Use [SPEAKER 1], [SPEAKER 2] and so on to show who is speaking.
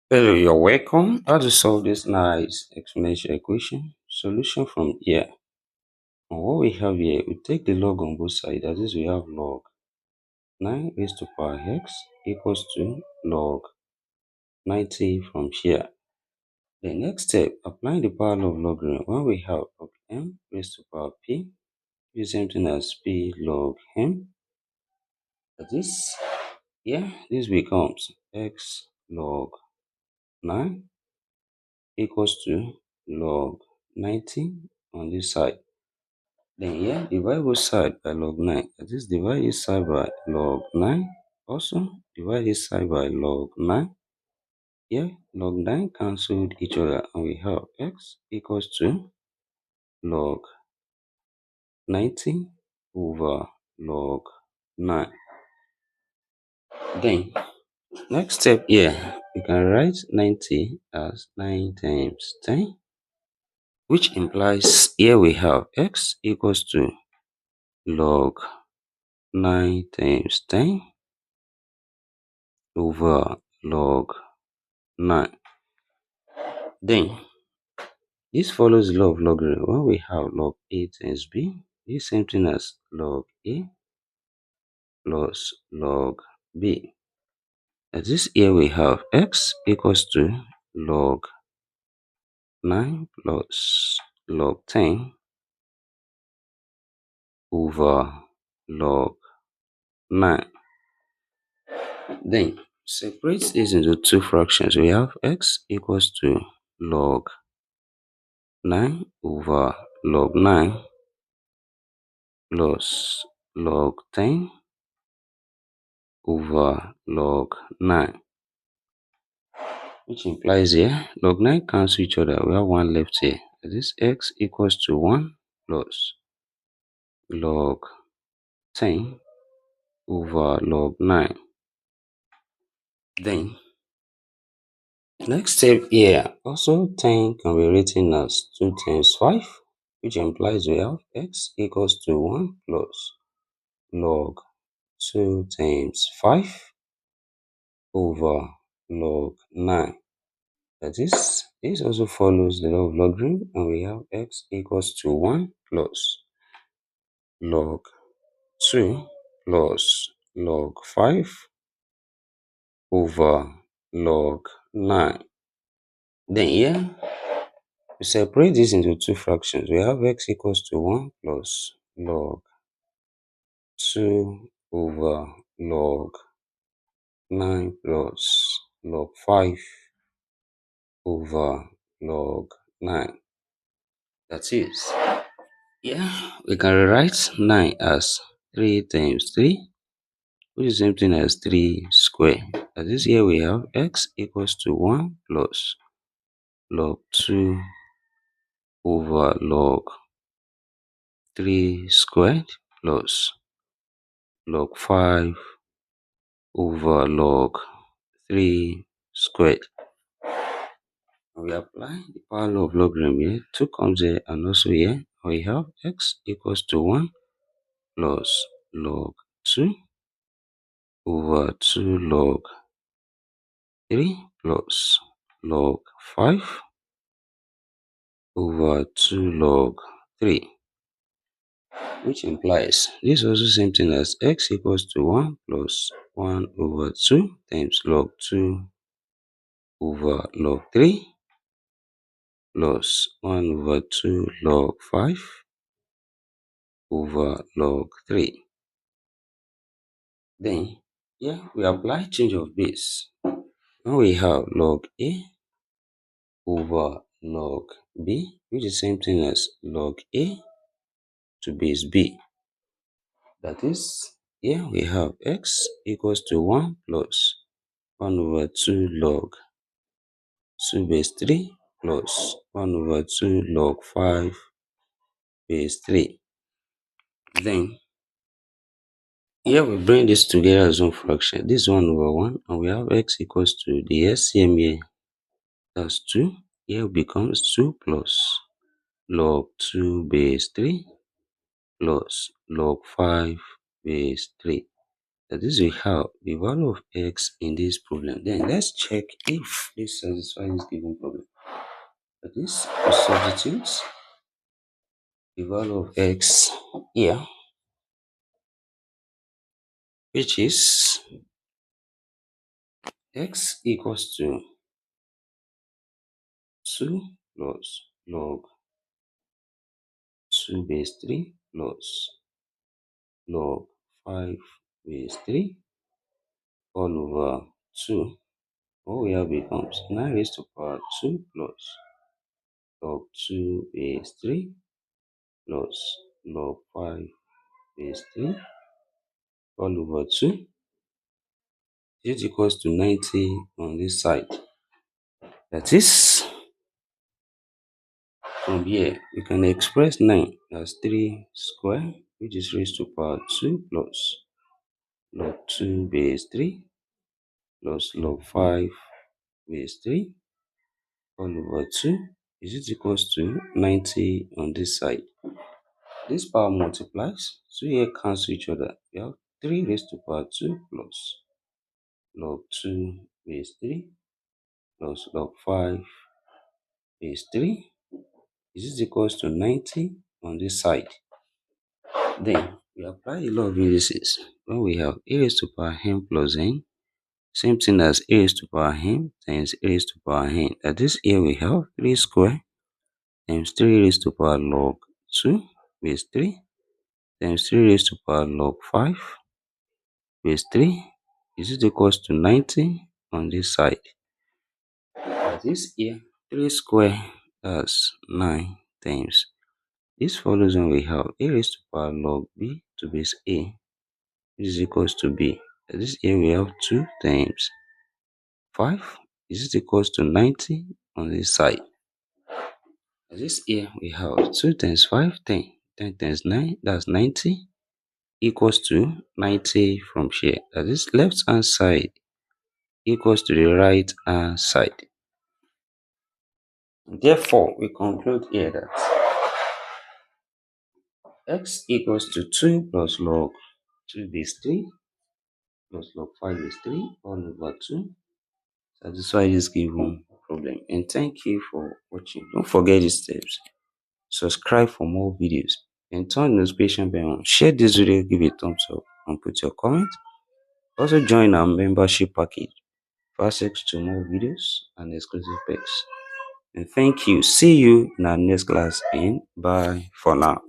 [SPEAKER 1] Hello, you're welcome. How to solve this nice exponential equation? Solution from here. And what we have here, we take the log on both sides. That is, we have log 9 raised to power x equals to log 90 from here. The next step, applying the power law of logarithm. When we have log m raised to power p, is the same thing as p log m. That is, this becomes x log 9 equals to log 90 on this side. Then here, divide both side by log 9. That is, divide this side by log 9. Also, divide this side by log 9. Here, log 9 cancelled each other and we have x equals to log 90 over log 9. Then, next step here, we can write 90 as 9 times 10, which implies here we have x equals to log 9 times 10 over log 9. Then, this follows the law of logarithm. When we have log a times b, this same thing as log a plus log b. As this here we have x equals to log 9 plus log 10 over log 9. Then, separate this into two fractions. We have x equals to log 9 over log 9 plus log 10 over log 9, which implies here log 9 cancel each other. We have one left here. This x equals to 1 plus log 10 over log 9. Then, next step here, also 10 can be written as 2 times 5, which implies we have x equals to 1 plus log 2 times 5 over log 9. That is, this also follows the law of logarithm, and we have x equals to 1 plus log 2 plus log 5 over log 9. Then here, we separate this into two fractions. We have x equals to 1 plus log 2 over log 9 plus log 5 over log 9. That is, we can rewrite 9 as 3 times 3, which is the same thing as 3 square. That is, here we have x equals to 1 plus log 2 over log 3 squared plus log 5 over log 3 squared. We apply the power law of logarithm here. 2 comes here and also here. We have x equals to 1 plus log 2 over 2 log 3 plus log 5 over 2 log 3, which implies this is also same thing as x equals to 1 plus 1 over 2 times log 2 over log 3 plus 1 over 2 log 5 over log 3. Then, we apply change of base. Now we have log a over log b, which is the same thing as log a to base b. That is, here we have x equals to 1 plus 1 over 2 log 2 base 3 plus 1 over 2 log 5 base 3. Then, here we bring this together as one fraction. This is 1 over 1, and we have x equals to the LCM here. That's 2. Here becomes 2 plus log 2 base 3 plus log 5 base 3. That is we have the value of x in this problem. Then let's check if this satisfies this given problem. That is, we substitute the value of x here, which is x equals to 2 plus log 2 base 3 plus log 5 base 3 all over 2. What we have becomes 9 raised to power 2 plus log 2 base 3 plus log 5 base 3 all over 2 is equals to 90 on this side. That is, from here we can express 9 as 3 square, which is raised to power 2 plus log 2 base 3 plus log 5 base 3 all over 2 is equals to 90 on this side. This power multiplies, so here cancel each other. We have 3 raised to power 2 plus log 2 base 3 plus log 5 base 3 is equals to 90 on this side. Then we apply the law of indices when we have a raised to power n plus n, same thing as a raised to power n times a raised to power n. That is, here we have 3 square times 3 raised to power log 2 base 3 times 3 raised to power log 5 base 3 is equals to 90 on this side. That is, here 3 square, that's 9 times. This follows when we have a raised to power log b to base a is equals to b. That is, here we have 2 times 5 is equals to 90 on this side. That is, here we have 2 times 5, 10. 10 times 9, that's 90, equals to 90 from here. That is, left hand side equals to the right hand side. Therefore, we conclude here that x equals to 2 plus log 2 base 3 plus log 5 base 3 all over 2 satisfy this given problem. And thank you for watching. Don't forget these steps. Subscribe for more videos and turn the notification bell on. Share this video, give it a thumbs up and put your comment. Also join our membership package for access to more videos and exclusive perks. And thank you. See you in our next class, and bye for now.